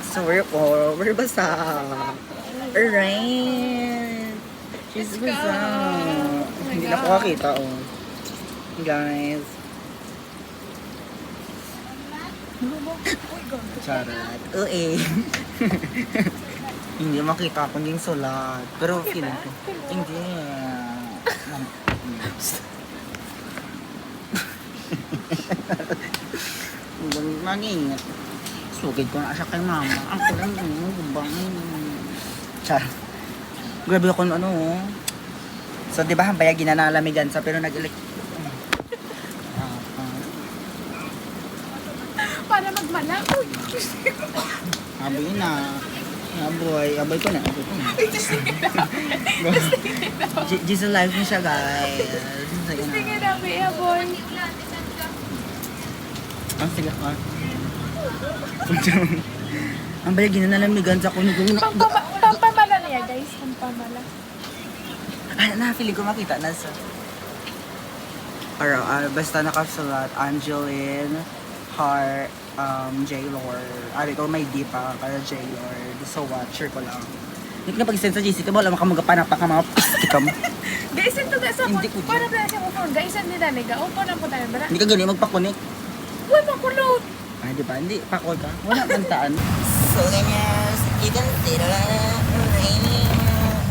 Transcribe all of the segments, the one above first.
So we're basa. Alright. She's basa. Hindi na ko makita, oh. Guys. Charot. Uy. Hindi makita akong yung sulat. Pero feeling ko. Hindi. Mag-ingat. Sugid ko na siya kay mama. Ang kulang mo, gumbang. Charot. Grabe ako ano, oh. So, di ba, hambaya ginanalamigan sa pero nag-elect. Para magmala. Aboy na. Aboy ko na. G's alive na siya, guys. Sige na, Bea boy. Sige ka. Ang baya ginanalamigan sa kuno. Pampamala niya, guys. Pampamala. Feeling ko makita na sa... basta nakasulat, Angeline, Heart, J-Lord. Ito may D pa, kaya J-Lord. So what? Sure ko lang. Hindi ko na pag-send sa GC ka, wala makamagapanap pa ka mga pistikam. Guys, ito guys. Hindi ko Para na siya upon. Guys, hindi na nega. Upon lang po tayo. Hindi ka ganyan magpakunik. Uy, makulot. Di ba? Hindi, pakol ka. Wala kantaan. So, ganyan. You can see that raining.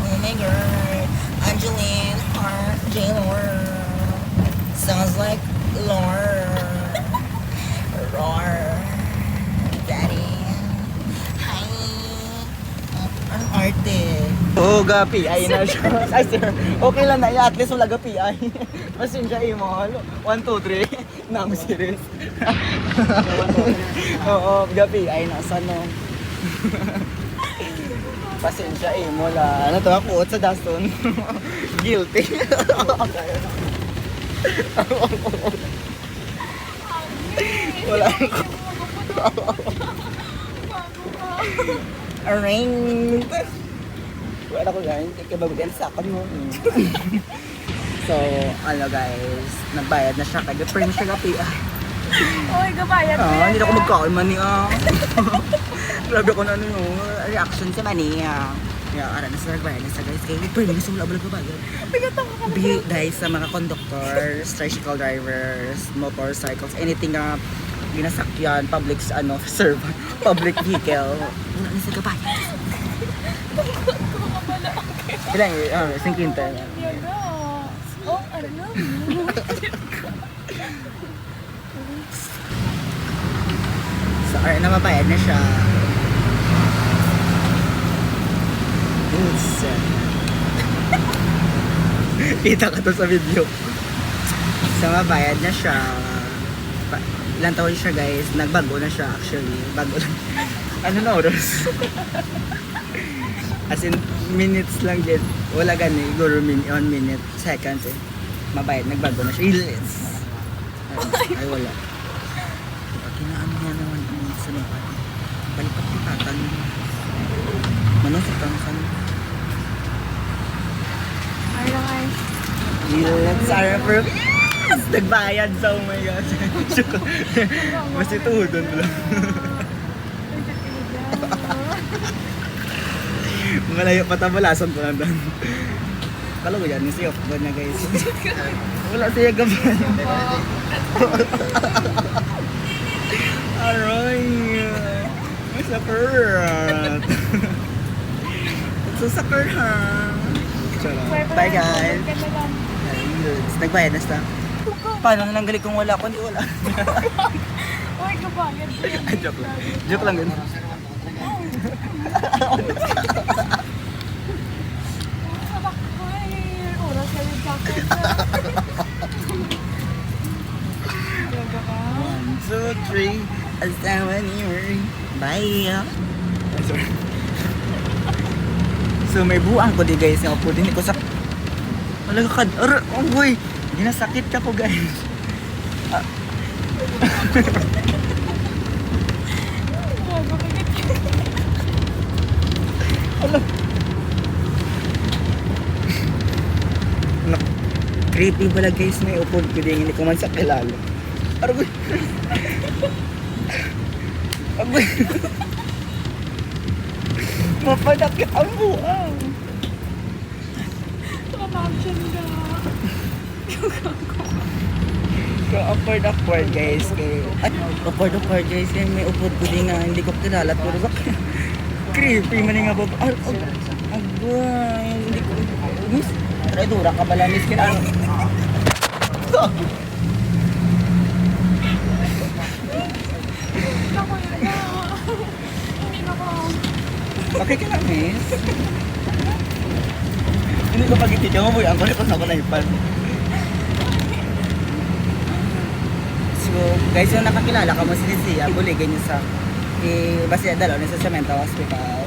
Oh my God. Angeline, Heart, J-Lord. Sounds like Lord. Roar. Daddy. Hi. Ang arte. Oo, gapi. Ay na siya. Ay, sir. Okay lang na. At least wala gapi. Ay. Pasensya mo. 1, 2, 3. Nang series. Oo, gapi. Ay, nasa no. Pasensya mo la. Ano to? Ako sa Daston. Guilty. Wala ako. Arrange. Wala ko guys. Ikababagan sa akin mo. So, ano guys. Nagbayad na siya. Kaya print siya gapi. Uy, gabayan mo yan. Hindi na ako magkaon mani. Grabe ko na ano yung reaction sa mani. Yeah, ara na sa nagbayad na sa guys. Kaya print na sa wala balag gabayan. Bigat ako ka. Guys, sa mga conductors, tricycle drivers, motorcycles, anything na ginasakyan, public public vehicle. Wala na sa gabayan. Ilang yun? 50 na. Oh, ano na? So, na mabayad na siya. Oops. Kita ka to sa video. So, mabayad na siya. Ilang taon siya guys. Nagbago na siya actually. Bago lang. Ano na oras? As in, minutes lang din. Wala gani. Siguro 1 minute, seconds eh. Mabayad. Nagbago na siya. Ilis. Ay, wala. Kinaan niya naman ang sinapan. Balipat yung tatan. Manusok kang san. Ay lang ay. Let's our proof. Yes! Nagbayad sa oh my God. Mas ituhudon lang. Malayo patabalasan ko lang doon. Kala ko yan, si Okbo na guys. Wala siya gaban. Aroy! May sakurat! Susakar ha! Bye guys! Nagbayad na sila. Paano na nanggali kung wala ko? Hindi wala. Uy, gabayan. Joke lang. Joke lang din. Sabak ko eh. Oras ka yung jacket. 1, 2, 3. Asawa ni Mary. Bye! Sorry. So may buang ko di guys. Nga po din ko sa... Malaga ka... Oh boy! Ginasakit ka po guys. Creepy pala guys, may upod ko din, hindi ko man sa kilala. Aroy! Aroy! Mapadakit ang buang. Kapag-action ka. So, awkward guys. At awkward guys. Kaya may upod ko din nga. Hindi ko kilala. Pero creepy man nga ba? Agay. Hindi ko. Miss, traidura ka bala. Miss, kinano. Ako yun na. Hindi na ko. Okay ka na, miss. Hindi ko pag-itigyan mo. Ang kulit ko na ipan. So, guys, yung nakakilala ka mo si Sia, buligay niyo sa basta dalaw na sa Cemento Hospital.